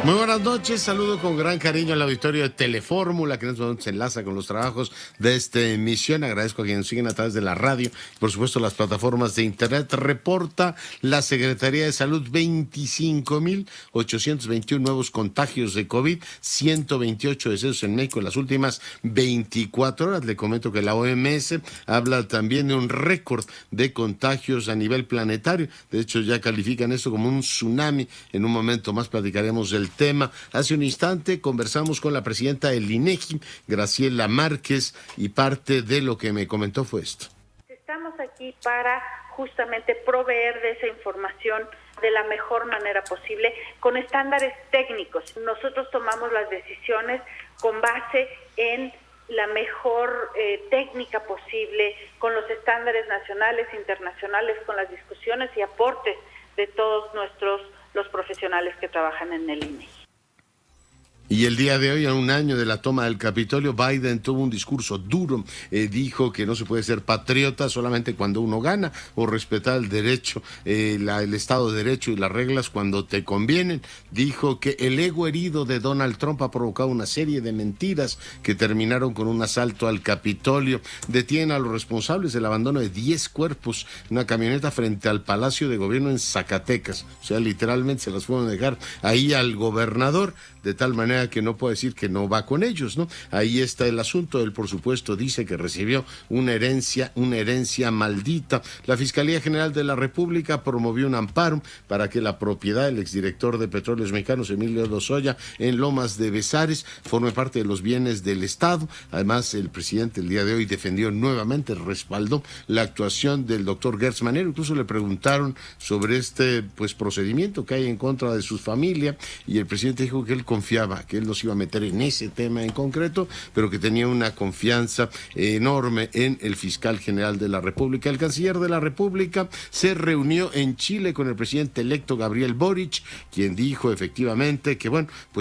Muy buenas noches, saludo con gran cariño al auditorio de Telefórmula, que en este momento se enlaza con los trabajos de esta emisión. Agradezco a quienes siguen a través de la radio, por supuesto las plataformas de internet. Reporta la Secretaría de Salud 25.821 nuevos contagios de COVID, 128 decesos en México en las últimas 24 horas. Le comento que la OMS habla también de un récord de contagios a nivel planetario. De hecho, ya califican esto como un tsunami. En un momento más platicaremos del tema. Hace un instante conversamos con la presidenta del INEGI, Graciela Márquez, y parte de lo que me comentó fue esto. Estamos aquí para justamente proveer de esa información de la mejor manera posible, con estándares técnicos. Nosotros tomamos las decisiones con base en la mejor técnica posible, con los estándares nacionales, internacionales, con las discusiones y aportes de todos los profesionales que trabajan en el INEGI. Y el día de hoy, a un año de la toma del Capitolio, Biden tuvo un discurso duro. Dijo que no se puede ser patriota solamente cuando uno gana, o respetar el derecho, el Estado de Derecho y las reglas cuando te convienen. Dijo que el ego herido de Donald Trump ha provocado una serie de mentiras que terminaron con un asalto al Capitolio. Detienen a los responsables del abandono de 10 cuerpos en una camioneta frente al Palacio de Gobierno en Zacatecas. O sea, literalmente se las fueron a dejar ahí al gobernador, de tal manera que no puede decir que no va con ellos, ¿no? Ahí está el asunto. Él, por supuesto, dice que recibió una herencia maldita. La Fiscalía General de la República promovió un amparo para que la propiedad del exdirector de Petróleos Mexicanos, Emilio Lozoya, en Lomas de Bezares, forme parte de los bienes del Estado. Además, el presidente el día de hoy defendió nuevamente, respaldó la actuación del doctor Gertz Manero. Incluso le preguntaron sobre este procedimiento que hay en contra de su familia, y el presidente dijo que él confiaba, que él no se iba a meter en ese tema en concreto, pero que tenía una confianza enorme en el fiscal general de la República. El canciller de la República se reunió en Chile con el presidente electo Gabriel Boric, quien dijo efectivamente que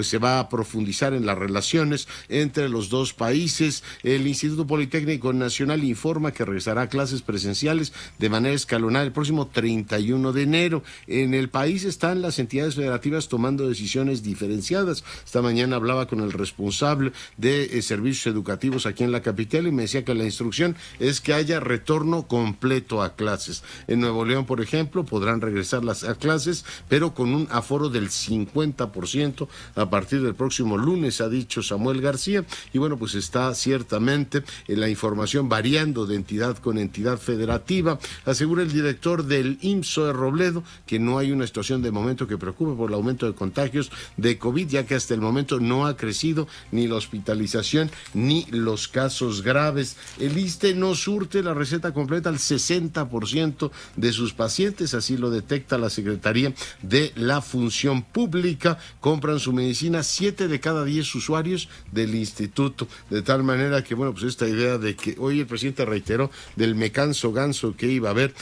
se va a profundizar en las relaciones entre los dos países. El Instituto Politécnico Nacional informa que regresará a clases presenciales de manera escalonada el próximo 31 de enero. En el país están las entidades federativas tomando decisiones diferenciadas. Esta mañana hablaba con el responsable de servicios educativos aquí en la capital y me decía que la instrucción es que haya retorno completo a clases. En Nuevo León, por ejemplo, podrán regresar a clases, pero con un aforo del 50% a partir del próximo lunes, ha dicho Samuel García. Y está ciertamente la información variando de entidad con entidad federativa. Asegura el director del IMSS de Robledo que no hay una situación de momento que preocupe por el aumento de contagios de COVID, ya que hasta el momento no ha crecido ni la hospitalización ni los casos graves. El ISSSTE no surte la receta completa al 60% de sus pacientes, así lo detecta la Secretaría de la Función Pública. Compran su medicina 7 de cada 10 usuarios del instituto, de tal manera que esta idea de que hoy el presidente reiteró del me canso ganso que iba a haber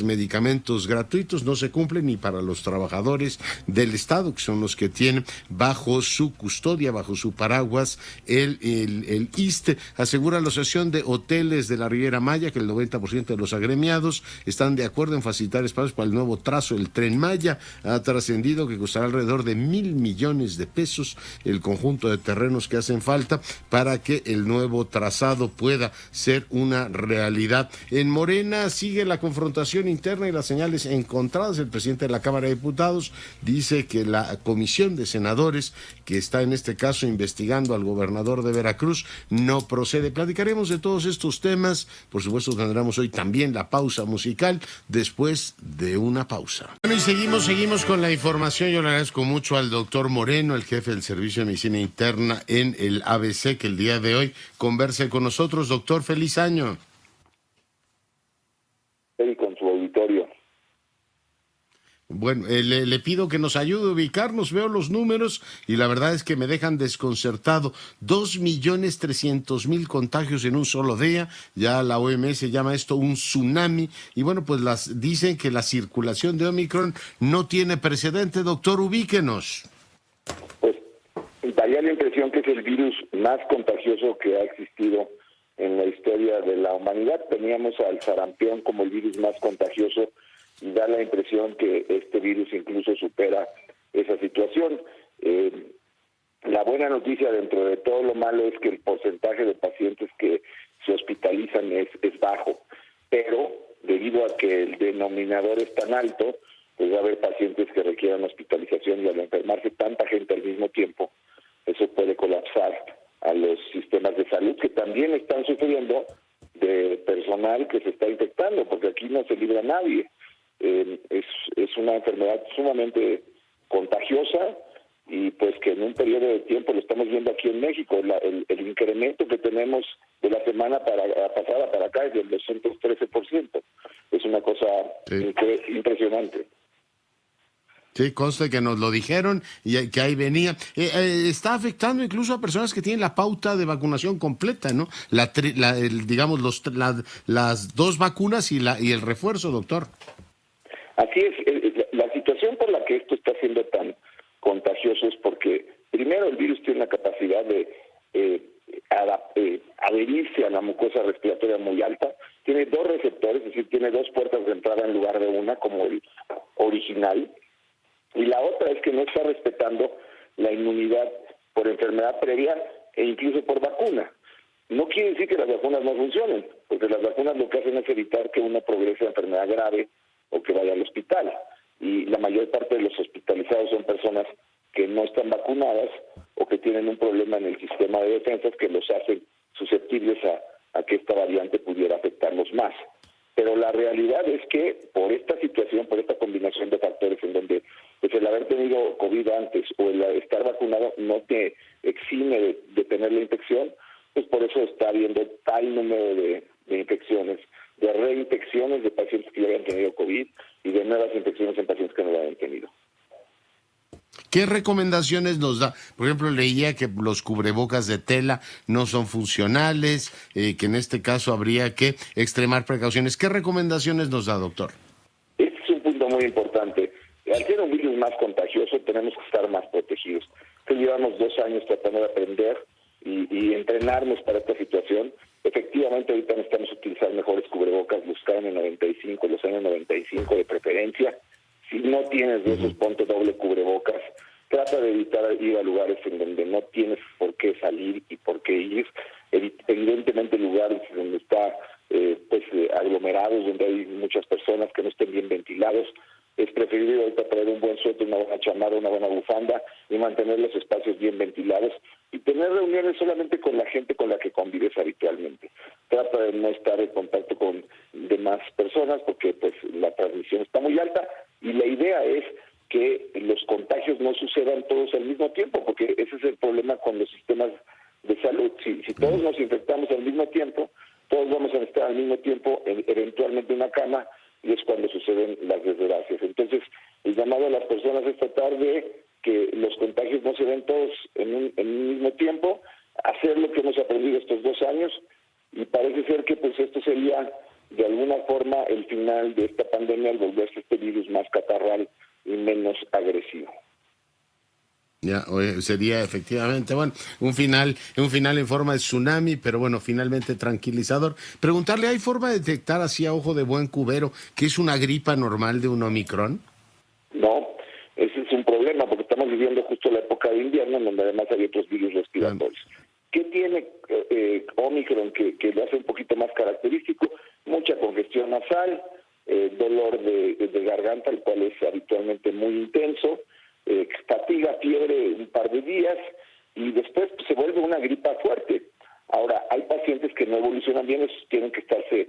medicamentos gratuitos no se cumple ni para los trabajadores del Estado, que son los que tienen bajo su custodia, bajo su paraguas, el ISSSTE. Asegura la Asociación de Hoteles de la Riviera Maya que el 90% de los agremiados están de acuerdo en facilitar espacios para el nuevo trazo del Tren Maya. Ha trascendido que costará alrededor de 1,000 millones de pesos el conjunto de terrenos que hacen falta para que el nuevo trazado pueda ser una realidad. En Morena sigue la confrontación interna y las señales encontradas. El presidente de la Cámara de Diputados dice que la comisión de senadores que está en este caso investigando al gobernador de Veracruz no procede. Platicaremos de todos estos temas. Por supuesto, tendremos hoy también la pausa musical después de una pausa. Bueno, y seguimos con la información. Yo le agradezco mucho al doctor Moreno, el jefe del Servicio de Medicina Interna en el ABC, que el día de hoy converse con nosotros. Doctor, feliz año. Y con su auditorio. Bueno, le pido que nos ayude a ubicarnos. Veo los números y la verdad es que me dejan desconcertado. 2,300,000 contagios en un solo día. Ya la OMS llama esto un tsunami. Y dicen que la circulación de Omicron no tiene precedente. Doctor, ubíquenos. Pues daría la impresión que es el virus más contagioso que ha existido en la historia de la humanidad. Teníamos al sarampión como el virus más contagioso y da la impresión que este virus incluso supera esa situación. La buena noticia dentro de todo lo malo es que el porcentaje de pacientes que se hospitalizan es bajo, pero debido a que el denominador es tan alto, pues va a haber pacientes que requieran hospitalización y al enfermarse tanta gente al mismo tiempo, eso puede colapsar a los sistemas de salud que también están sufriendo de personal que se está infectando, porque aquí no se libra nadie. Es una enfermedad sumamente contagiosa y pues que en un periodo de tiempo, lo estamos viendo aquí en México, el incremento que tenemos de la semana pasada para acá es del 213%. Es una cosa impresionante. Sí, consta que nos lo dijeron y que ahí venía. Está afectando incluso a personas que tienen la pauta de vacunación completa, ¿no? Digamos, las 2 vacunas y el refuerzo, doctor. Así es. La situación por la que esto está siendo tan contagioso es porque, primero, el virus tiene la capacidad de adherirse a la mucosa respiratoria muy alta. Tiene 2 receptores, es decir, tiene 2 puertas de entrada en lugar de una, como el original. Y la otra es que no está respetando la inmunidad por enfermedad previa e incluso por vacuna. No quiere decir que las vacunas no funcionen, porque las vacunas lo que hacen es evitar que uno progrese a enfermedad grave o que vaya al hospital. Y la mayor parte de los hospitalizados son personas que no están vacunadas o que tienen un problema en el sistema de defensas que los hacen susceptibles a que esta variante pudiera afectarlos más. Pero la realidad es que por esta situación, por esta combinación de factores en donde pues el haber tenido COVID antes o el estar vacunado no te exime de tener la infección, pues por eso está habiendo tal número de infecciones, de reinfecciones de pacientes que ya habían tenido COVID y de nuevas infecciones en pacientes que no lo habían tenido. ¿Qué recomendaciones nos da? Por ejemplo, leía que los cubrebocas de tela no son funcionales, que en este caso habría que extremar precauciones. ¿Qué recomendaciones nos da, doctor? Este es un punto muy importante. Al ser un virus más contagioso, tenemos que estar más protegidos. Entonces, llevamos 2 años tratando de aprender y entrenarnos para esta situación. Efectivamente, ahorita necesitamos utilizar mejores cubrebocas, buscar N95, los N95 de preferencia. Si no tienes de esos, ponte doble cubrebocas. Trata de evitar ir a lugares en donde no tienes por qué salir y por qué ir. Evidentemente lugares donde está aglomerados, donde hay muchas personas que no estén bien ventilados. Es preferible ahorita traer un buen suéter, una buena chamarra, una buena bufanda y mantener los espacios bien ventilados y tener reuniones solamente con la gente con la que convives habitualmente. Trata de no estar en contacto con demás personas porque pues la transmisión está muy alta y la idea es que los contagios no sucedan todos al mismo tiempo, porque ese es el problema con los sistemas de salud. Si todos nos infectamos al mismo tiempo, todos vamos a estar al mismo tiempo eventualmente en una cama y es cuando suceden las desgracias. Entonces, el llamado a las personas es tratar de que los contagios no se den todos en un mismo tiempo, hacer lo que hemos aprendido estos 2 años y parece ser que pues esto sería de alguna forma el final de esta pandemia al volverse este virus más catarral y menos agresivo. Ya, sería efectivamente, bueno, un final en forma de tsunami, pero bueno, finalmente tranquilizador. Preguntarle, ¿hay forma de detectar así a ojo de buen cubero que es una gripa normal de un Omicron? No, ese es un problema porque estamos viviendo justo la época de invierno en donde además hay otros virus respiratorios. ¿Qué tiene Omicron que lo hace un poquito más característico? Mucha congestión nasal, dolor de garganta, el cual es habitualmente muy intenso, fatiga, fiebre un par de días y después pues, se vuelve una gripa fuerte. Ahora, hay pacientes que no evolucionan bien, esos tienen que estarse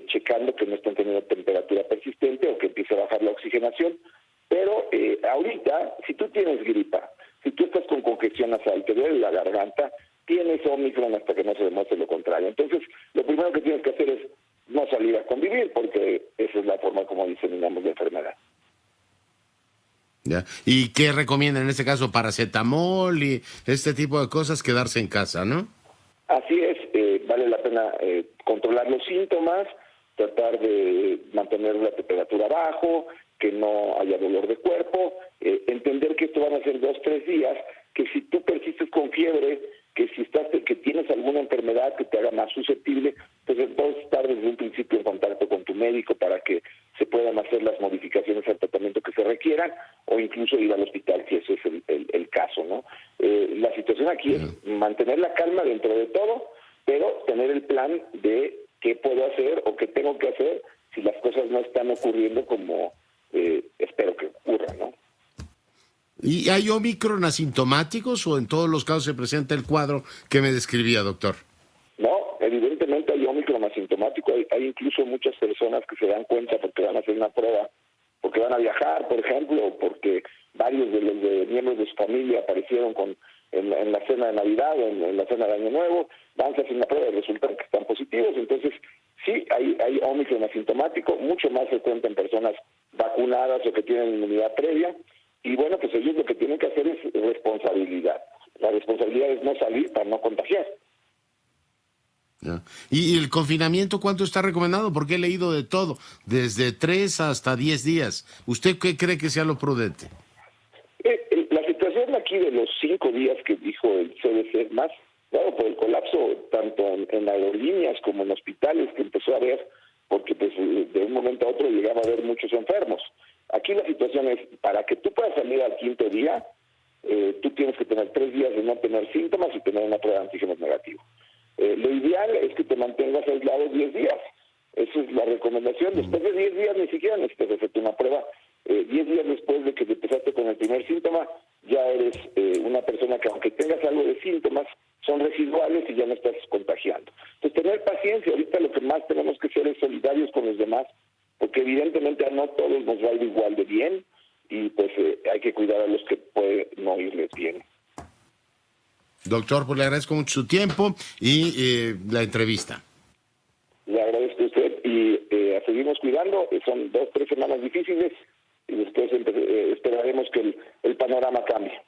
checando que no estén teniendo temperatura persistente o que empiece a bajar la oxigenación, pero ahorita, si tú tienes gripa, si tú estás con congestión nasal, te duele la garganta, tienes Omicron hasta que no se demuestre lo contrario. Entonces, lo primero que tienes que hacer es no salir a convivir, porque esa es la forma como diseminamos la enfermedad. Ya. ¿Y qué recomiendan en este caso? Paracetamol y este tipo de cosas, quedarse en casa, ¿no? Así es, vale la pena controlar los síntomas, tratar de mantener la temperatura abajo, que no haya dolor de cuerpo, entender que esto van a ser 2-3 días, que si tú persistes con fiebre, que tienes alguna enfermedad que te haga más susceptible, pues entonces estar desde un principio en contacto con tu médico para que se puedan hacer las modificaciones al tratamiento que se requieran o incluso ir al hospital si eso es el caso, ¿no? La situación situación aquí es mantener la calma dentro de todo, pero tener el plan de qué puedo hacer o qué tengo que hacer si las cosas no están ocurriendo como espero que ocurran, ¿no? ¿Y hay Omicron asintomáticos o en todos los casos se presenta el cuadro que me describía, doctor? No, evidentemente hay Omicron asintomático. Hay incluso muchas personas que se dan cuenta porque van a hacer una prueba, porque van a viajar, por ejemplo, o porque varios de los miembros de su familia aparecieron en la cena de Navidad o en la cena de Año Nuevo, van a hacer una prueba y resultan que están positivos. Entonces, sí, hay Omicron asintomático, mucho más frecuente en personas vacunadas o que tienen inmunidad previa. Y bueno, pues ellos lo que tienen que hacer es responsabilidad. La responsabilidad es no salir para no contagiar. Ya. ¿Y el confinamiento cuánto está recomendado? Porque he leído de todo, desde 3 hasta 10 días. ¿Usted qué cree que sea lo prudente? La situación aquí de los 5 días que dijo el CDC, más claro, por el colapso tanto en aerolíneas como en hospitales que empezó a haber, porque pues de un momento a otro llegaba a haber muchos enfermos. Aquí la situación es, para que tú puedas salir al 5.º día, tú tienes que tener 3 días de no tener síntomas y tener una prueba de antígenos negativo. Lo ideal es que te mantengas aislado 10 días. Esa es la recomendación. Después de 10 días ni siquiera necesitas hacerte una prueba. 10 días después de que te empezaste con el primer síntoma, ya eres una persona que aunque tengas algo de síntomas, son residuales y ya no estás contagiando. Entonces, tener paciencia. Ahorita lo que más tenemos que ser es solidarios con los demás, porque evidentemente a no todos nos va a ir igual de bien y pues hay que cuidar a los que puede no irles bien. Doctor, pues le agradezco mucho su tiempo y la entrevista. Le agradezco a usted y seguimos cuidando. Son 2-3 semanas difíciles y después esperaremos que el panorama cambie.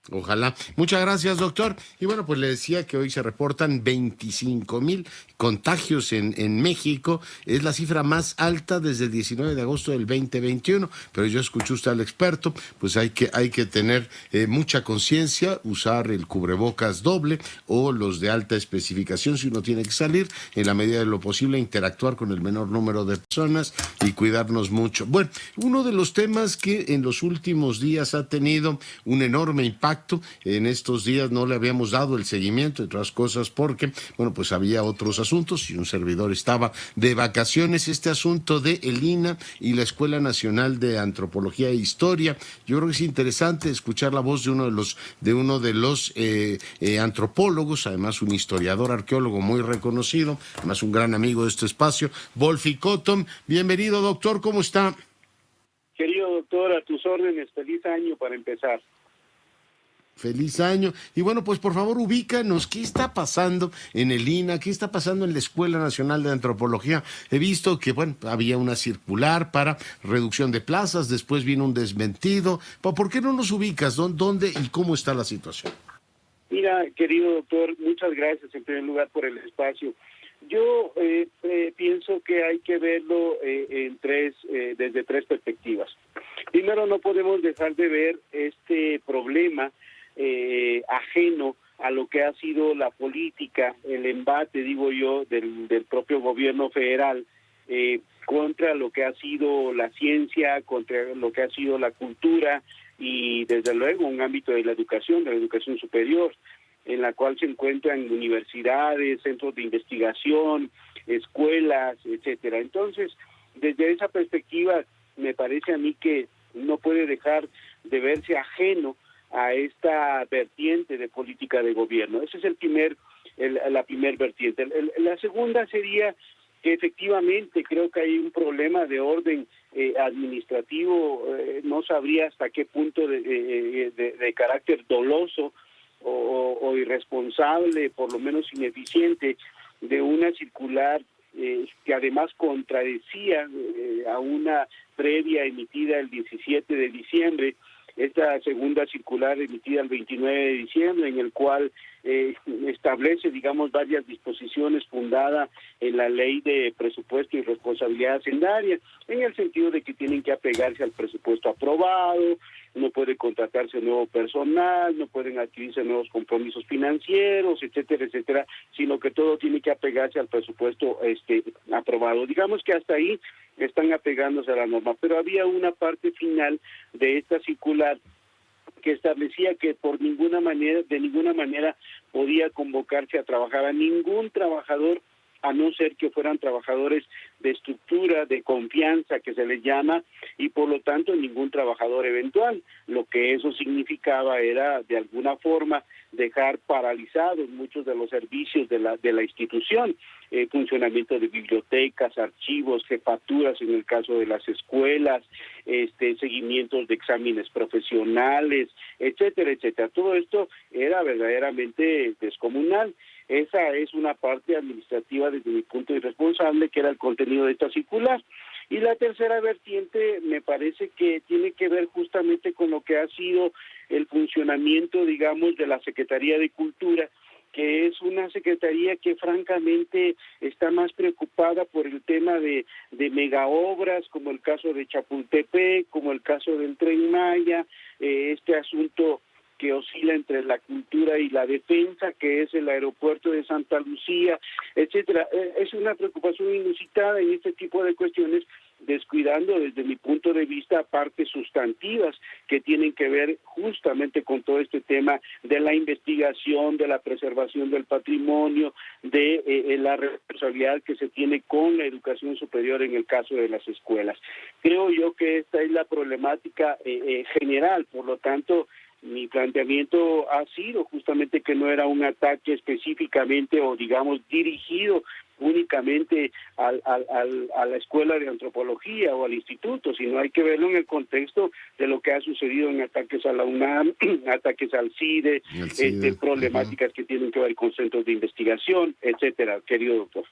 Ojalá. Muchas gracias, doctor. Y bueno, pues le decía que hoy se reportan 25,000 contagios en México. Es la cifra más alta desde el 19 de agosto del 2021. Pero yo escuché usted al experto, pues hay que tener mucha conciencia, usar el cubrebocas doble o los de alta especificación si uno tiene que salir, en la medida de lo posible interactuar con el menor número de personas y cuidarnos mucho. Bueno, uno de los temas que en los últimos días ha tenido un enorme impacto. En estos días no le habíamos dado el seguimiento, entre otras cosas, porque, bueno, pues había otros asuntos y un servidor estaba de vacaciones. Este asunto de el INAH y la Escuela Nacional de Antropología e Historia. Yo creo que es interesante escuchar la voz de uno de los antropólogos, además un historiador, arqueólogo muy reconocido, además un gran amigo de este espacio, Wolfi Cotton. Bienvenido, doctor, ¿cómo está? Querido doctor, a tus órdenes, feliz año para empezar. Feliz año. Y bueno, pues por favor ubícanos, ¿qué está pasando en el INAH? ¿Qué está pasando en la Escuela Nacional de Antropología? He visto que, bueno, había una circular para reducción de plazas, después vino un desmentido. ¿Por qué no nos ubicas? ¿Dónde y cómo está la situación? Mira, querido doctor, muchas gracias en primer lugar por el espacio. Yo pienso que hay que verlo desde 3 perspectivas. Primero, no podemos dejar de ver este problema ajeno a lo que ha sido la política, el embate, digo yo, del propio gobierno federal contra lo que ha sido la ciencia, contra lo que ha sido la cultura y desde luego un ámbito de la educación superior, en la cual se encuentran universidades, centros de investigación, escuelas, etcétera. Entonces, desde esa perspectiva, me parece a mí que no puede dejar de verse ajeno a esta vertiente de política de gobierno. Ese es la primer vertiente. La segunda sería que efectivamente creo que hay un problema de orden administrativo, no sabría hasta qué punto de carácter doloso o irresponsable, por lo menos ineficiente, de una circular que además contradecía a una previa emitida el 17 de diciembre, esta segunda circular emitida el 29 de diciembre, en el cual establece, digamos, varias disposiciones fundadas en la ley de presupuesto y responsabilidad hacendaria, en el sentido de que tienen que apegarse al presupuesto aprobado, no puede contratarse nuevo personal, no pueden adquirirse nuevos compromisos financieros, etcétera, etcétera, sino que todo tiene que apegarse al presupuesto aprobado. Digamos que hasta ahí están apegándose a la norma, pero había una parte final de esta circular que establecía que de ninguna manera podía convocarse a trabajar a ningún trabajador, a no ser que fueran trabajadores de estructura, de confianza, que se les llama, y por lo tanto ningún trabajador eventual. Lo que eso significaba era, de alguna forma, dejar paralizados muchos de los servicios de la institución, funcionamiento de bibliotecas, archivos, jefaturas en el caso de las escuelas, seguimientos de exámenes profesionales, etcétera, etcétera. Todo esto era verdaderamente descomunal. Esa es una parte administrativa desde mi punto de responsable, que era el contenido de esta circular. Y la tercera vertiente me parece que tiene que ver justamente con lo que ha sido el funcionamiento, digamos, de la Secretaría de Cultura, que es una secretaría que francamente está más preocupada por el tema de megaobras, como el caso de Chapultepec, como el caso del Tren Maya, este asunto que oscila entre la cultura y la defensa, que es el aeropuerto de Santa Lucía, etcétera. Es una preocupación inusitada en este tipo de cuestiones, descuidando desde mi punto de vista partes sustantivas que tienen que ver justamente con todo este tema de la investigación, de la preservación del patrimonio, de la responsabilidad que se tiene con la educación superior en el caso de las escuelas. Creo yo que esta es la problemática general, por lo tanto, mi planteamiento ha sido justamente que no era un ataque específicamente o digamos dirigido únicamente a la escuela de antropología o al instituto, sino hay que verlo en el contexto de lo que ha sucedido en ataques a la UNAM, ataques al CIDE, problemáticas que tienen que ver con centros de investigación, etcétera, querido doctor.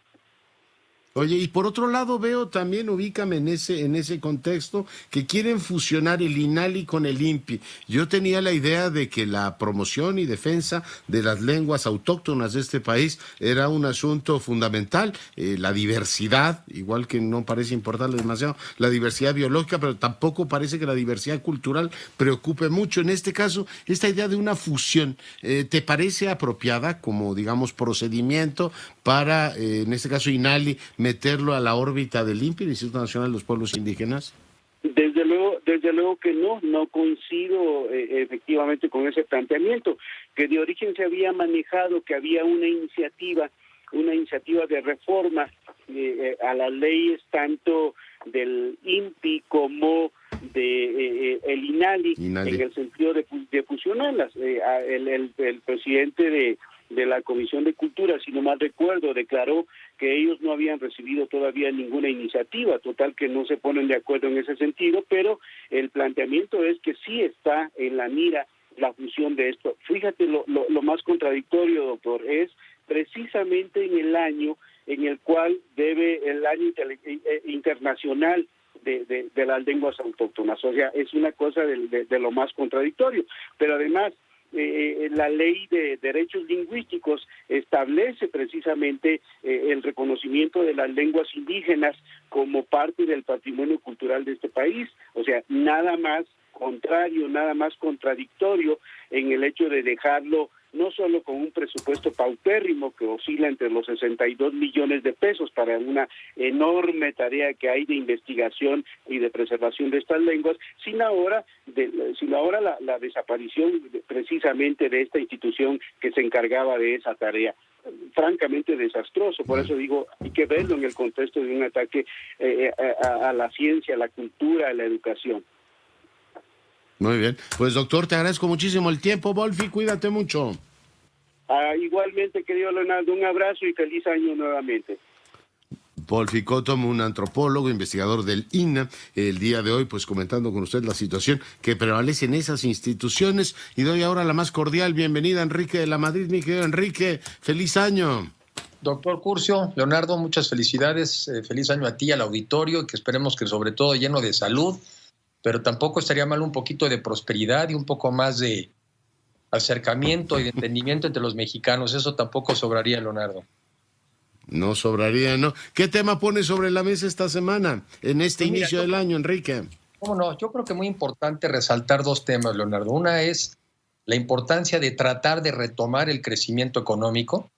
Oye, y por otro lado veo también, ubícame en ese contexto, que quieren fusionar el INALI con el INPI. Yo tenía la idea de que la promoción y defensa de las lenguas autóctonas de este país era un asunto fundamental. La diversidad, igual que no parece importarle demasiado la diversidad biológica, pero tampoco parece que la diversidad cultural preocupe mucho. En este caso, esta idea de una fusión, ¿te parece apropiada como, digamos, procedimiento para, en este caso, INALI, meterlo a la órbita del INPI, el Instituto Nacional de los Pueblos Indígenas? Desde luego que no coincido efectivamente con ese planteamiento, que de origen se había manejado, que había una iniciativa de reforma a las leyes tanto del INPI como de el INALI, en el sentido de fusionarlas. El presidente de la Comisión de Cultura, si no mal recuerdo, declaró que ellos no habían recibido todavía ninguna iniciativa, total que no se ponen de acuerdo en ese sentido, pero el planteamiento es que sí está en la mira la fusión de esto. Fíjate lo más contradictorio, doctor, es precisamente en el año en el cual debe el año internacional de las lenguas autóctonas. O sea, es una cosa de lo más contradictorio, pero además la ley de derechos lingüísticos establece precisamente el reconocimiento de las lenguas indígenas como parte del patrimonio cultural de este país. O sea, nada más contrario, nada más contradictorio en el hecho de dejarlo no solo con un presupuesto paupérrimo que oscila entre los 62 millones de pesos para una enorme tarea que hay de investigación y de preservación de estas lenguas, sino ahora la desaparición precisamente de esta institución que se encargaba de esa tarea. Francamente desastroso, por eso digo, hay que verlo en el contexto de un ataque a la ciencia, a la cultura, a la educación. Muy bien, pues doctor, te agradezco muchísimo el tiempo. Volfi, cuídate mucho. Igualmente, querido Leonardo, un abrazo y feliz año nuevamente. Volfi Cottom, un antropólogo, investigador del INA, el día de hoy, pues comentando con usted la situación que prevalece en esas instituciones. Y doy ahora la más cordial bienvenida a Enrique de la Madrid. Mi querido Enrique, feliz año. Doctor Curcio, Leonardo, muchas felicidades. Feliz año a ti, al auditorio, que esperemos que sobre todo lleno de salud, pero tampoco estaría mal un poquito de prosperidad y un poco más de acercamiento y de entendimiento entre los mexicanos. Eso tampoco sobraría, Leonardo. No sobraría, ¿no? ¿Qué tema pone sobre la mesa esta semana, en este inicio del año, Enrique? ¿Cómo no? Yo creo que es muy importante resaltar dos temas, Leonardo. Una es la importancia de tratar de retomar el crecimiento económico,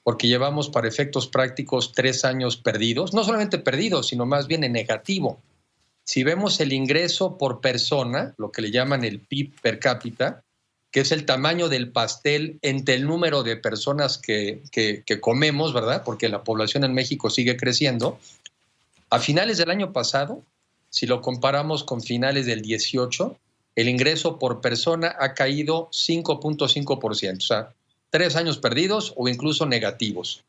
porque llevamos para efectos prácticos 3 años perdidos, no solamente perdidos, sino más bien en negativo. si vemos el ingreso por persona, lo que le llaman el PIB per cápita, que es el tamaño del pastel entre el número de personas que comemos, ¿verdad? Porque la población en México sigue creciendo. A finales del año pasado, si lo comparamos con finales del 18, el ingreso por persona ha caído 5.5%, o sea, 3 años perdidos o incluso negativos.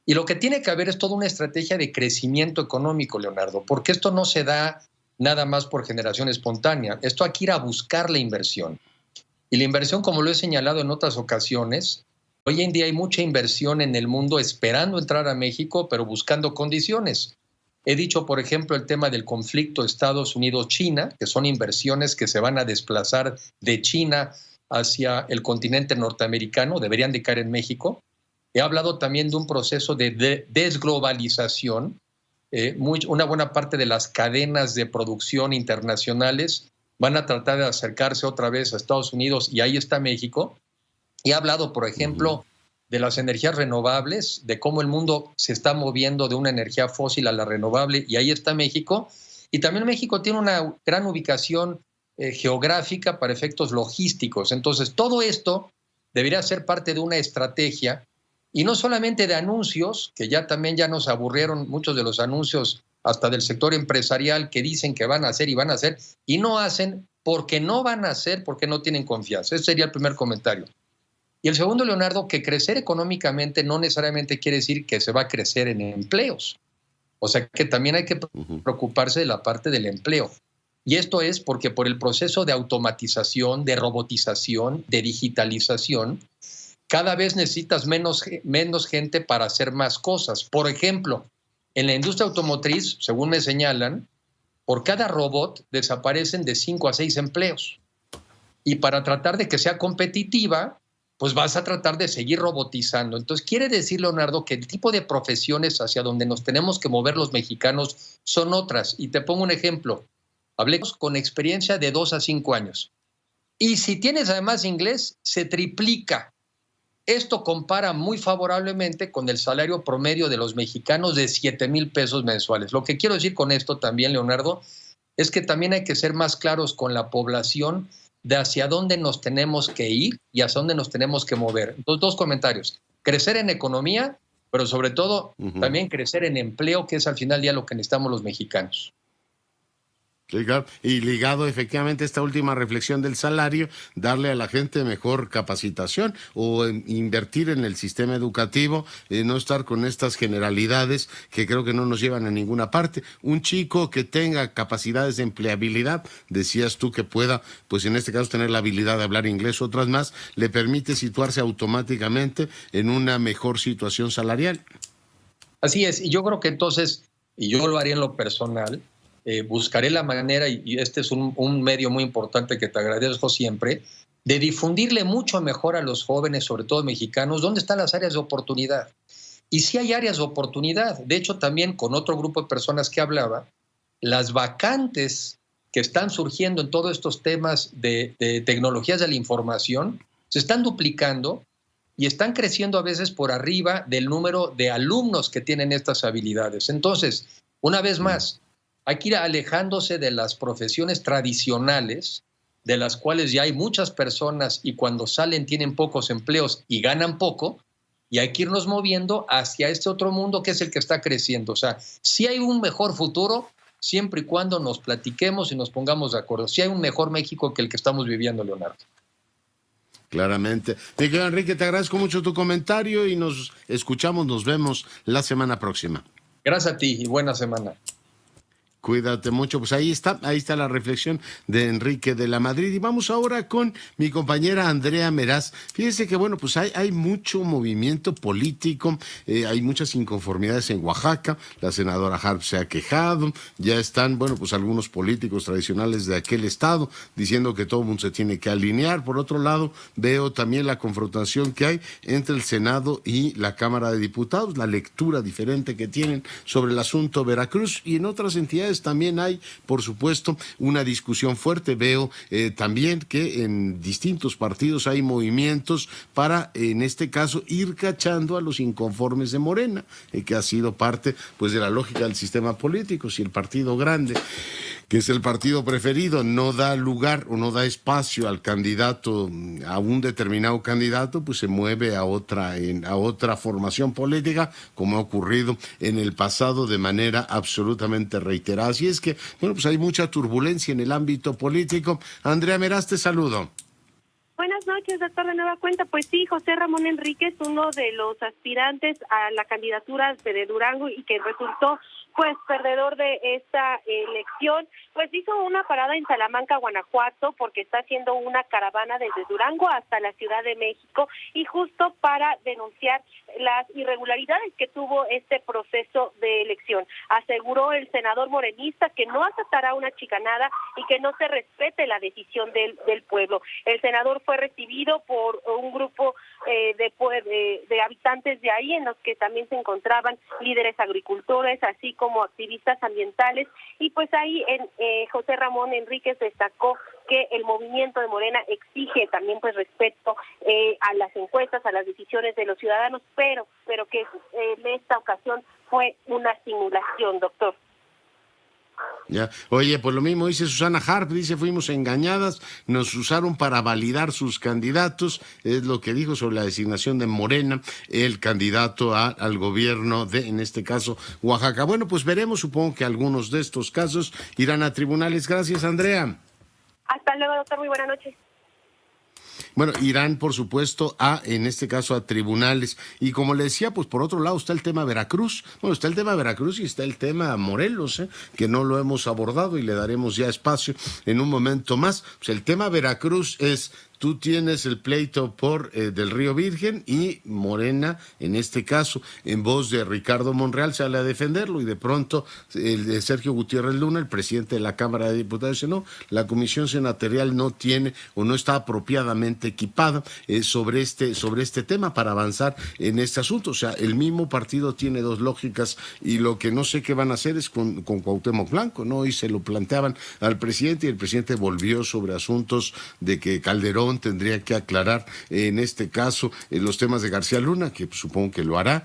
Y lo que tiene que haber es toda una estrategia de crecimiento económico, Leonardo, porque esto no se da nada más por generación espontánea. Esto hay que ir a buscar la inversión. Y la inversión, como lo he señalado en otras ocasiones, hoy en día hay mucha inversión en el mundo esperando entrar a México, pero buscando condiciones. He dicho, por ejemplo, el tema del conflicto Estados Unidos-China, que son inversiones que se van a desplazar de China hacia el continente norteamericano, deberían de caer en México. He hablado también de un proceso de desglobalización. Una buena parte de las cadenas de producción internacionales van a tratar de acercarse otra vez a Estados Unidos y ahí está México. He hablado, por ejemplo, de las energías renovables, de cómo el mundo se está moviendo de una energía fósil a la renovable y ahí está México. Y también México tiene una gran ubicación geográfica para efectos logísticos. Entonces, todo esto debería ser parte de una estrategia y no solamente de anuncios, que ya nos aburrieron muchos de los anuncios hasta del sector empresarial que dicen que van a hacer y no hacen porque no van a hacer, porque no tienen confianza. Ese sería el primer comentario. Y el segundo, Leonardo, que crecer económicamente no necesariamente quiere decir que se va a crecer en empleos. O sea que también hay que preocuparse de la parte del empleo. Y esto es porque por el proceso de automatización, de robotización, de digitalización, cada vez necesitas menos gente para hacer más cosas. Por ejemplo, en la industria automotriz, según me señalan, por cada robot desaparecen de 5 a 6 empleos. Y para tratar de que sea competitiva, pues vas a tratar de seguir robotizando. Entonces, quiere decir, Leonardo, que el tipo de profesiones hacia donde nos tenemos que mover los mexicanos son otras. Y te pongo un ejemplo. Hablemos con experiencia de 2 a 5 años. Y si tienes además inglés, se triplica. Esto compara muy favorablemente con el salario promedio de los mexicanos de 7,000 pesos mensuales. Lo que quiero decir con esto también, Leonardo, es que también hay que ser más claros con la población de hacia dónde nos tenemos que ir y hacia dónde nos tenemos que mover. Entonces, 2 comentarios. Crecer en economía, pero sobre todo también crecer en empleo, que es al final del día lo que necesitamos los mexicanos. Y ligado efectivamente a esta última reflexión del salario, darle a la gente mejor capacitación o invertir en el sistema educativo, no estar con estas generalidades que creo que no nos llevan a ninguna parte. Un chico que tenga capacidades de empleabilidad, decías tú que pueda, pues en este caso tener la habilidad de hablar inglés o otras más, le permite situarse automáticamente en una mejor situación salarial. Así es, y yo creo que entonces, y yo lo haría en lo personal, buscaré la manera, y este es un medio muy importante que te agradezco siempre, de difundirle mucho mejor a los jóvenes, sobre todo mexicanos, dónde están las áreas de oportunidad. Y sí hay áreas de oportunidad. De hecho, también con otro grupo de personas que hablaba, las vacantes que están surgiendo en todos estos temas de tecnologías de la información se están duplicando y están creciendo a veces por arriba del número de alumnos que tienen estas habilidades. Entonces, una vez más, hay que ir alejándose de las profesiones tradicionales, de las cuales ya hay muchas personas y cuando salen tienen pocos empleos y ganan poco, y hay que irnos moviendo hacia este otro mundo que es el que está creciendo. O sea, sí hay un mejor futuro siempre y cuando nos platiquemos y nos pongamos de acuerdo. Sí hay un mejor México que el que estamos viviendo, Leonardo. Claramente. Mi querido Enrique, te agradezco mucho tu comentario y nos escuchamos, nos vemos la semana próxima. Gracias a ti y buena semana. Cuídate mucho. Pues ahí está la reflexión de Enrique de la Madrid. Y vamos ahora con mi compañera Andrea Meraz. Fíjese que, bueno, pues hay mucho movimiento político, hay muchas inconformidades en Oaxaca. La senadora Harp se ha quejado. Ya están, bueno, pues algunos políticos tradicionales de aquel estado diciendo que todo el mundo se tiene que alinear. Por otro lado, veo también la confrontación que hay entre el Senado y la Cámara de Diputados, la lectura diferente que tienen sobre el asunto Veracruz, y en otras entidades también hay, por supuesto, una discusión fuerte. Veo también que en distintos partidos hay movimientos para, en este caso, ir cachando a los inconformes de Morena, que ha sido parte, pues, de la lógica del sistema político. Si el partido grande que es el partido preferido, no da lugar o no da espacio al candidato, a un determinado candidato, pues se mueve a otra formación política, como ha ocurrido en el pasado de manera absolutamente reiterada. Así es que, bueno, pues hay mucha turbulencia en el ámbito político. Andrea Meraz, te saludo. Buenas noches, doctor, de nueva cuenta. Pues sí, José Ramón Enríquez, uno de los aspirantes a la candidatura de Durango y que resultó pues perdedor de esta elección, pues hizo una parada en Salamanca, Guanajuato, porque está haciendo una caravana desde Durango hasta la Ciudad de México y justo para denunciar las irregularidades que tuvo este proceso de elección. Aseguró el senador morenista que no aceptará una chicanada y que no se respete la decisión del pueblo. El senador fue recibido por un grupo de habitantes de ahí, en los que también se encontraban líderes agricultores, así como activistas ambientales, y pues ahí José Ramón Enríquez destacó que el movimiento de Morena exige también pues respeto a las encuestas, a las decisiones de los ciudadanos, pero que en esta ocasión fue una simulación, doctor. Ya. Oye, pues lo mismo dice Susana Harp, dice, fuimos engañadas, nos usaron para validar sus candidatos, es lo que dijo sobre la designación de Morena, el candidato al gobierno de, en este caso, Oaxaca. Bueno, pues veremos, supongo que algunos de estos casos irán a tribunales. Gracias, Andrea. Hasta luego, doctor, muy buena noche. Bueno, irán, por supuesto, en este caso, a tribunales. Y como le decía, pues por otro lado está el tema Veracruz. Bueno, está el tema Veracruz y está el tema Morelos, que no lo hemos abordado y le daremos ya espacio en un momento más. Pues el tema Veracruz es: tú tienes el pleito del Río Virgen y Morena, en este caso, en voz de Ricardo Monreal, sale a defenderlo y de pronto el de Sergio Gutiérrez Luna, el presidente de la Cámara de Diputados, dice no, la Comisión Senatorial no tiene o no está apropiadamente equipada sobre este tema para avanzar en este asunto. O sea, el mismo partido tiene dos lógicas y lo que no sé qué van a hacer es con Cuauhtémoc Blanco, ¿no? Y se lo planteaban al presidente y el presidente volvió sobre asuntos de que Calderón tendría que aclarar en este caso los temas de García Luna, que supongo que lo hará,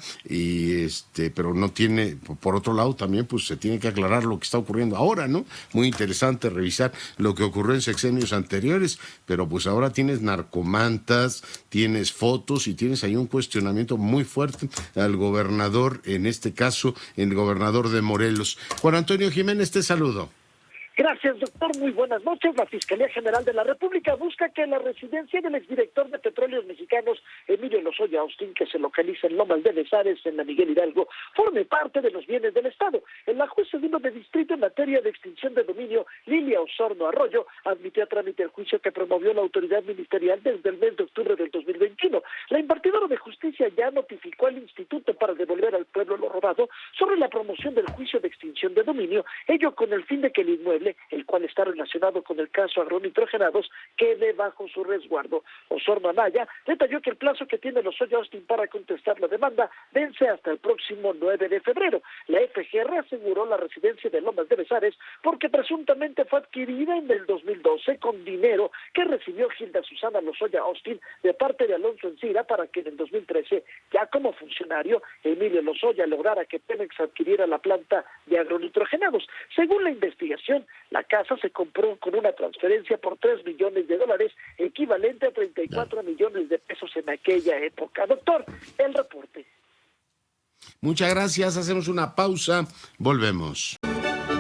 pero no tiene, por otro lado también pues se tiene que aclarar lo que está ocurriendo ahora, ¿no? Muy interesante revisar lo que ocurrió en sexenios anteriores, pero pues ahora tienes narcomantas, tienes fotos y tienes ahí un cuestionamiento muy fuerte al gobernador, en este caso el gobernador de Morelos. Juan Antonio Jiménez, te saludo. Gracias, doctor. Muy buenas noches. La Fiscalía General de la República busca que la residencia del exdirector de Petróleos Mexicanos, Emilio Lozoya Austin, que se localiza en Lomas de Besares, en la Miguel Hidalgo, forme parte de los bienes del Estado. La juez segundo de distrito en materia de extinción de dominio, Lilia Osorno Arroyo, admitió a trámite el juicio que promovió la autoridad ministerial desde el mes de octubre del 2021. La impartidora de justicia ya notificó al instituto para devolver al pueblo lo robado sobre la promoción del juicio de extinción de dominio, ello con el fin de que el inmueble, el cual está relacionado con el caso agronitrogenados, quede bajo su resguardo. Osorno Anaya detalló que el plazo que tiene Lozoya Austin para contestar la demanda vence hasta el próximo 9 de febrero. La FGR aseguró la residencia de Lomas de Besares porque presuntamente fue adquirida en el 2012 con dinero que recibió Gilda Susana Lozoya Austin de parte de Alonso Encira para que en el 2013, ya como funcionario, Emilio Lozoya lograra que Pemex adquiriera la planta de agronitrogenados. Según la investigación, la casa se compró con una transferencia por $3 millones, equivalente a 34 millones de pesos en aquella época. Doctor, el reporte. Muchas gracias, hacemos una pausa, volvemos.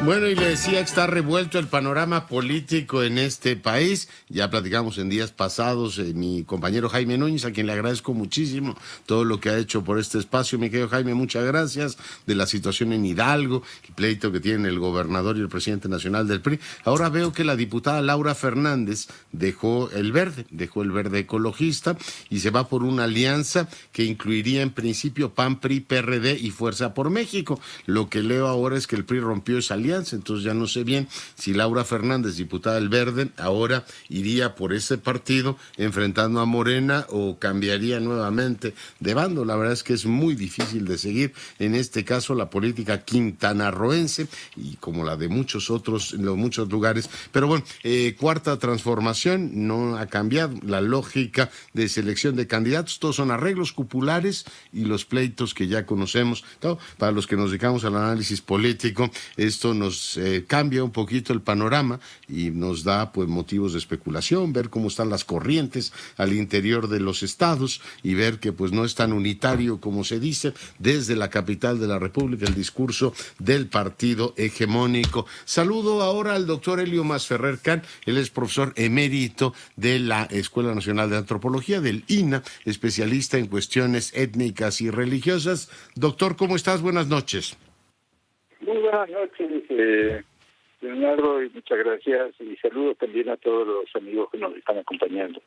Bueno, y le decía que está revuelto el panorama político en este país. Ya platicamos en días pasados, mi compañero Jaime Núñez, a quien le agradezco muchísimo todo lo que ha hecho por este espacio. Mi querido Jaime, muchas gracias, de la situación en Hidalgo, el pleito que tienen el gobernador y el presidente nacional del PRI. Ahora veo que la diputada Laura Fernández dejó el verde ecologista y se va por una alianza que incluiría en principio PAN, PRI, PRD y Fuerza por México. Lo que leo ahora es que el PRI rompió esa alianza. Entonces ya no sé bien si Laura Fernández, diputada del Verde, ahora iría por ese partido enfrentando a Morena o cambiaría nuevamente de bando. La verdad es que es muy difícil de seguir en este caso la política quintanarroense y como la de muchos otros en los muchos lugares. Pero bueno, cuarta transformación, no ha cambiado la lógica de selección de candidatos, todos son arreglos cupulares y los pleitos que ya conocemos. Para los que nos dedicamos al análisis político, esto nos cambia un poquito el panorama y nos da pues motivos de especulación, ver cómo están las corrientes al interior de los estados y ver que pues no es tan unitario como se dice desde la capital de la República el discurso del partido hegemónico. Saludo ahora al doctor Elio Masferrer Can, él es profesor emérito de la Escuela Nacional de Antropología, del INA, especialista en cuestiones étnicas y religiosas. Doctor, ¿cómo estás? Buenas noches. Muy buenas noches, Leonardo, y muchas gracias. Y saludos también a todos los amigos que nos están acompañando.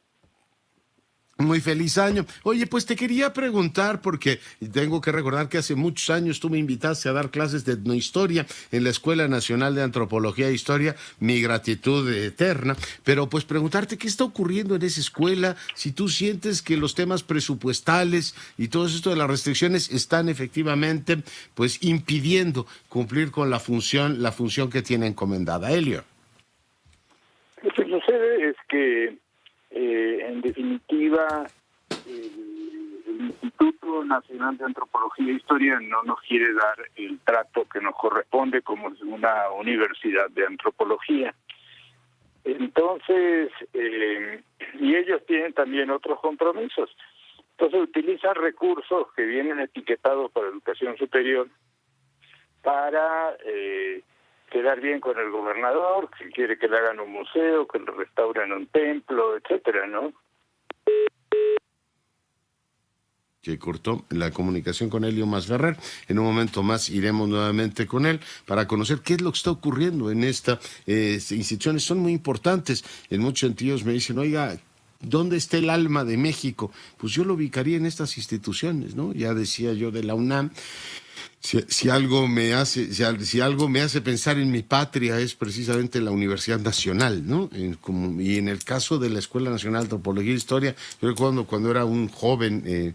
Muy feliz año. Oye, pues te quería preguntar, porque tengo que recordar que hace muchos años tú me invitaste a dar clases de etnohistoria en la Escuela Nacional de Antropología e Historia, mi gratitud eterna, pero pues preguntarte qué está ocurriendo en esa escuela, si tú sientes que los temas presupuestales y todo esto de las restricciones están efectivamente pues impidiendo cumplir con la función que tiene encomendada. Elio. Lo que sucede es que en definitiva, el Instituto Nacional de Antropología e Historia no nos quiere dar el trato que nos corresponde como una universidad de antropología. Entonces, y ellos tienen también otros compromisos. Entonces utilizan recursos que vienen etiquetados para educación superior para quedar bien con el gobernador, que quiere que le hagan un museo, que le restauren un templo, etcétera, ¿no? Que cortó la comunicación con Elio Masferrer. En un momento más iremos nuevamente con él para conocer qué es lo que está ocurriendo en estas instituciones. Son muy importantes. En muchos sentidos me dicen, oiga, ¿dónde está el alma de México? Pues yo lo ubicaría en estas instituciones, ¿no? Ya decía yo de la UNAM. Si algo me hace pensar en mi patria es precisamente la Universidad Nacional, ¿no? Y en el caso de la Escuela Nacional de Antropología e Historia, yo recuerdo cuando era un joven,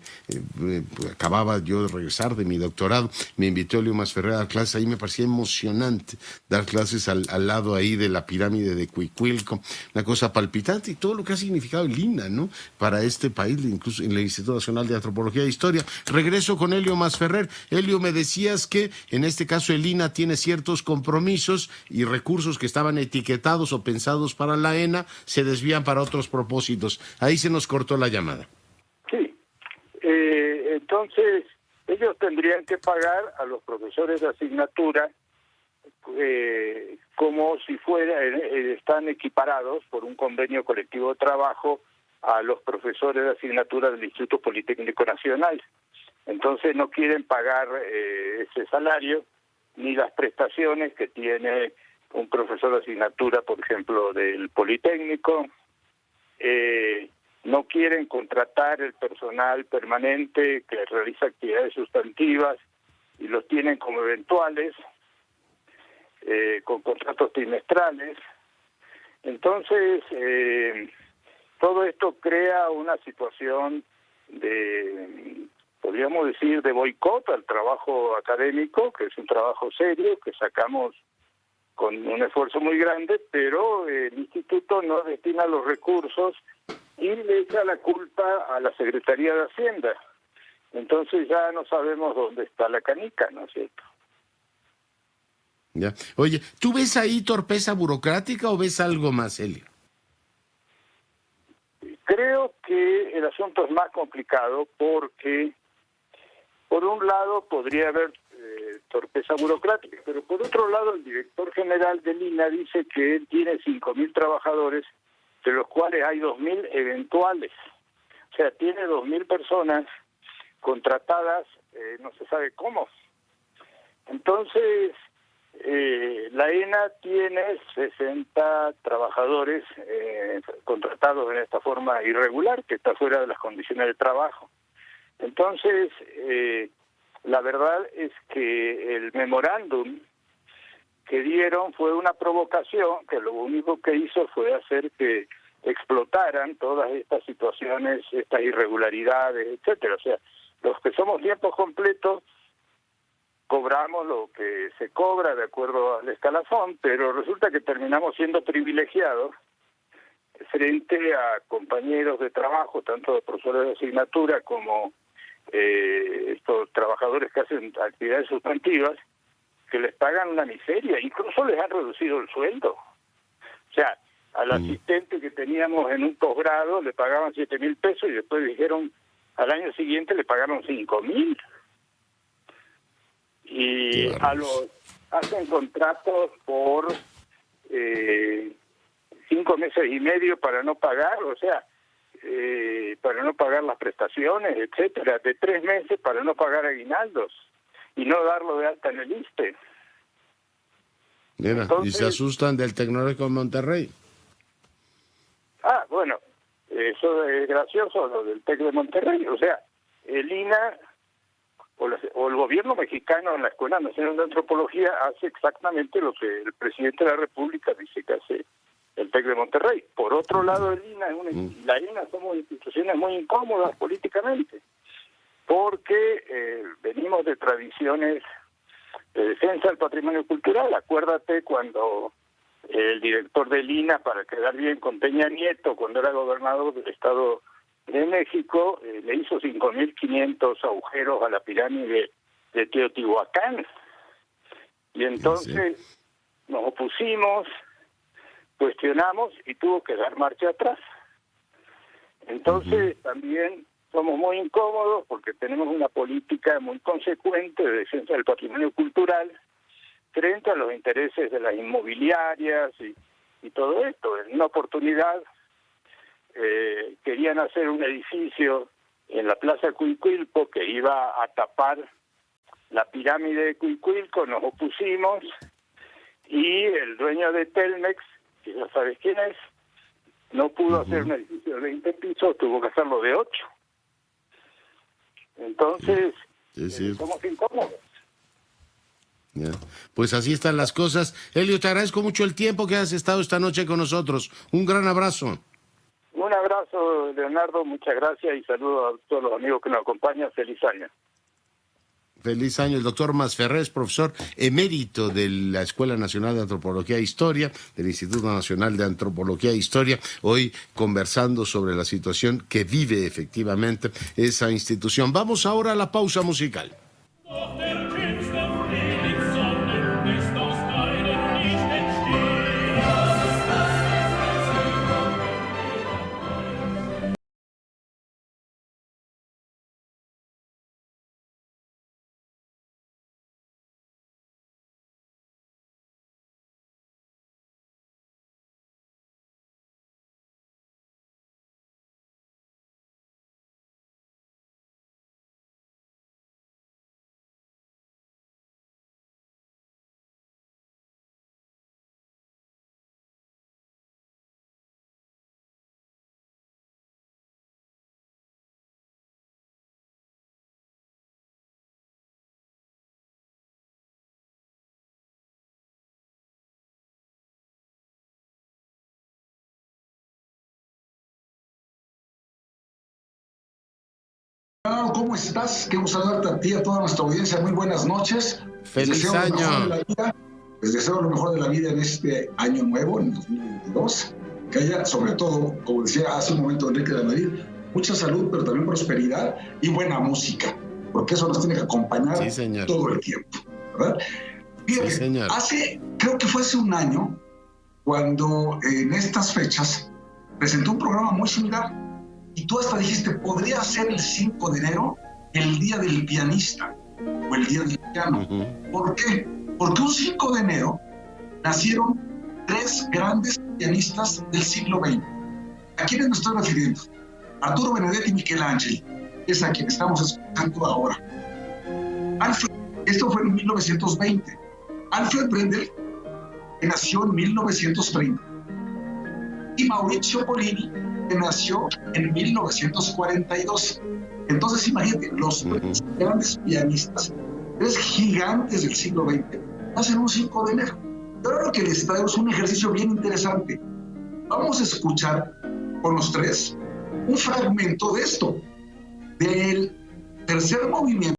acababa yo de regresar de mi doctorado, me invitó Elio Masferrer a dar clases, ahí me parecía emocionante dar clases al lado ahí de la pirámide de Cuicuilco, una cosa palpitante, y todo lo que ha significado el INA, ¿no? Para este país, incluso en el Instituto Nacional de Antropología e Historia. Regreso con Elio Masferrer. Elio, me decías que en este caso el INA tiene ciertos compromisos y recursos que estaban etiquetados o pensados para la ENA se desvían para otros propósitos. Ahí se nos cortó la llamada. Sí, entonces ellos tendrían que pagar a los profesores de asignatura como si están equiparados por un convenio colectivo de trabajo a los profesores de asignatura del Instituto Politécnico Nacional. Entonces no quieren pagar ese salario ni las prestaciones que tiene un profesor de asignatura, por ejemplo, del Politécnico. No quieren contratar el personal permanente que realiza actividades sustantivas y los tienen como eventuales, con contratos trimestrales. Entonces, todo esto crea una situación podríamos decir, de boicot al trabajo académico, que es un trabajo serio, que sacamos con un esfuerzo muy grande, pero el instituto no destina los recursos y le echa la culpa a la Secretaría de Hacienda. Entonces ya no sabemos dónde está la canica, ¿no es cierto? Ya. Oye, ¿tú ves ahí torpeza burocrática o ves algo más, Elio? Creo que el asunto es más complicado porque, por un lado, podría haber torpeza burocrática, pero por otro lado, el director general del INA dice que él tiene 5.000 trabajadores, de los cuales hay 2.000 eventuales. O sea, tiene 2.000 personas contratadas, no se sabe cómo. Entonces, la ENA tiene 60 trabajadores contratados en esta forma irregular, que está fuera de las condiciones de trabajo. Entonces, la verdad es que el memorándum que dieron fue una provocación que lo único que hizo fue hacer que explotaran todas estas situaciones, estas irregularidades, etcétera. O sea, los que somos tiempos completos cobramos lo que se cobra de acuerdo al escalafón, pero resulta que terminamos siendo privilegiados frente a compañeros de trabajo, tanto de profesores de asignatura como estos trabajadores que hacen actividades sustantivas, que les pagan una miseria, incluso les han reducido el sueldo. O sea, al asistente que teníamos en un posgrado le pagaban 7.000 pesos y después dijeron al año siguiente le pagaron 5.000. Y a los hacen contratos por 5 meses y medio para no pagar, o sea, para no pagar las prestaciones, etcétera, de 3 meses para no pagar aguinaldos y no darlo de alta en el ISSSTE. Mira, entonces, y se asustan del Tecnológico de Monterrey. Bueno, eso es gracioso, lo del TEC de Monterrey. O sea, el INA o el gobierno mexicano en la Escuela Nacional de Antropología hace exactamente lo que el presidente de la República dice que hace el TEC de Monterrey. Por otro lado, el INA la INA somos instituciones muy incómodas políticamente, porque venimos de tradiciones de defensa del patrimonio cultural. Acuérdate cuando el director del INA, para quedar bien con Peña Nieto, cuando era gobernador del Estado de México, le hizo 5.500 agujeros a la pirámide de Teotihuacán. Y entonces nos opusimos, cuestionamos y tuvo que dar marcha atrás. Entonces también somos muy incómodos porque tenemos una política muy consecuente de defensa del patrimonio cultural frente a los intereses de las inmobiliarias y todo esto. En una oportunidad querían hacer un edificio en la Plaza Cuicuilco que iba a tapar la pirámide de Cuicuilco, nos opusimos y el dueño de Telmex, que ya sabes quién es, no pudo hacer un edificio de 20 pisos, tuvo que hacerlo de 8. Entonces, somos incómodos. Ya. Pues así están las cosas. Elio, te agradezco mucho el tiempo que has estado esta noche con nosotros. Un gran abrazo. Un abrazo, Leonardo, muchas gracias y saludos a todos los amigos que nos acompañan. Feliz año. Feliz año. El doctor Masferrer es profesor emérito de la Escuela Nacional de Antropología e Historia, del Instituto Nacional de Antropología e Historia, hoy conversando sobre la situación que vive efectivamente esa institución. Vamos ahora a la pausa musical. ¿Cómo estás? Qué gusto saludarte a ti, a toda nuestra audiencia. Muy buenas noches. ¡Feliz año! Les deseo lo mejor de la vida en este año nuevo, en 2022. Que haya, sobre todo, como decía hace un momento Enrique de Madrid, mucha salud, pero también prosperidad y buena música, porque eso nos tiene que acompañar todo el tiempo, ¿verdad? Fíjate, creo que fue hace un año, cuando en estas fechas presentó un programa muy similar. Y tú hasta dijiste, podría ser el 5 de enero el día del pianista o el día del piano. ¿Por qué? Porque un 5 de enero nacieron 3 grandes pianistas del siglo XX. ¿A quiénes me estoy refiriendo? Arturo Benedetti y Michelangelo, es a quien estamos escuchando ahora. Esto fue en 1920. Alfred Brendel, que nació en 1930. Y Maurizio Pollini, que nació en 1942. Entonces, imagínate, los grandes pianistas, 3 gigantes del siglo XX, hacen un 5 de enero. Y ahora lo que les traigo es un ejercicio bien interesante. Vamos a escuchar con los 3 un fragmento de esto, del tercer movimiento.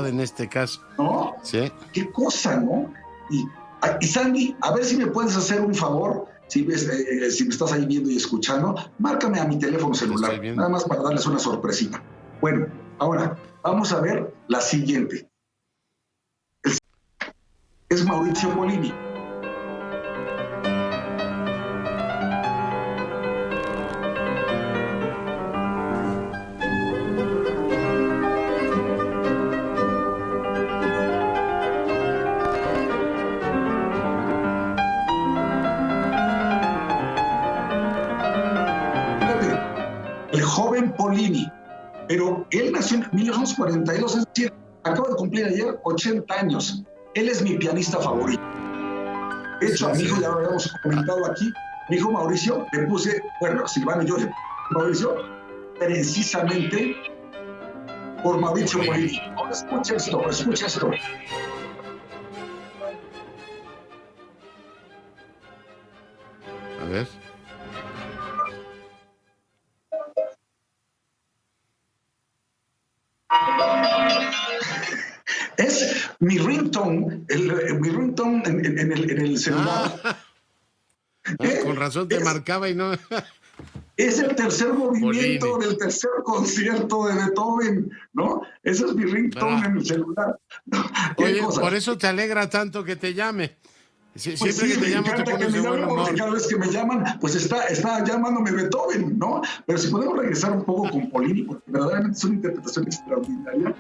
en este caso. ¿No? Sí. Qué cosa, ¿no? Y Sandy, a ver si me puedes hacer un favor, si me estás ahí viendo y escuchando, márcame a mi teléfono celular, nada más para darles una sorpresita. Bueno, ahora vamos a ver la siguiente. Es Mauricio Polini. El joven Polini, pero él nació en 1942, es decir, acaba de cumplir ayer 80 años. Él es mi pianista favorito. De hecho, a mi hijo, ya lo habíamos comentado aquí, mi hijo Mauricio, le puse, bueno, Silvano y yo, Mauricio, precisamente por Mauricio Polini. Ahora escucha esto, escucha esto. A ver. Es mi ringtone, mi ringtone en el celular. Con razón te marcaba y no. Es el tercer movimiento Polini. del tercer concierto de Beethoven, ¿no? Ese es mi ringtone en el celular. Oye, por eso te alegra tanto que te llame. Pues Siempre sí, que te me llamo te encanta que pones me de buen llamen, porque humor. cada vez que me llaman, pues está llamándome Beethoven, ¿no? Pero si podemos regresar un poco con Polini, porque verdaderamente es una interpretación extraordinaria.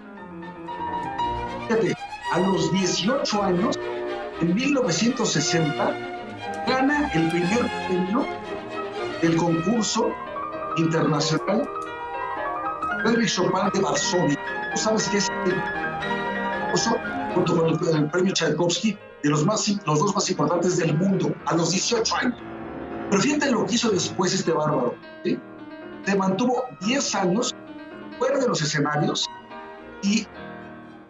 Fíjate, a los 18 años, en 1960, gana el primer premio del concurso internacional Frédéric Chopin de Varsovia. ¿Tú sabes qué es el concurso? Junto con el premio Tchaikovsky, de los dos más importantes del mundo, a los 18 años. Pero fíjate lo que hizo después este bárbaro, ¿sí? Se mantuvo 10 años fuera de los escenarios y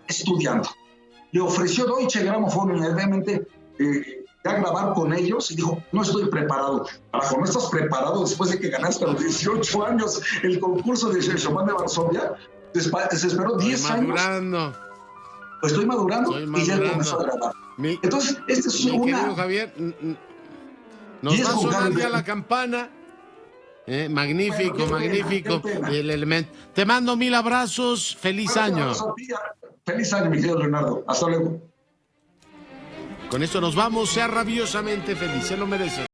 estudiando. Le ofreció Deutsche Grammophon inmediatamente a grabar con ellos y dijo, no estoy preparado. Carajo, ¿no estás preparado después de que ganaste a los 18 años el concurso de Chopin de Varsovia? Se esperó 10 años. Pues estoy madurando y ya comenzó a grabar. Entonces, este es querido Javier, nos va a sonar ya la campana. Magnífico, bueno, magnífico el elemento. Te mando 1000 abrazos, feliz año. Feliz año, mi querido Leonardo. Hasta luego. Con esto nos vamos, sea rabiosamente feliz, se lo merece.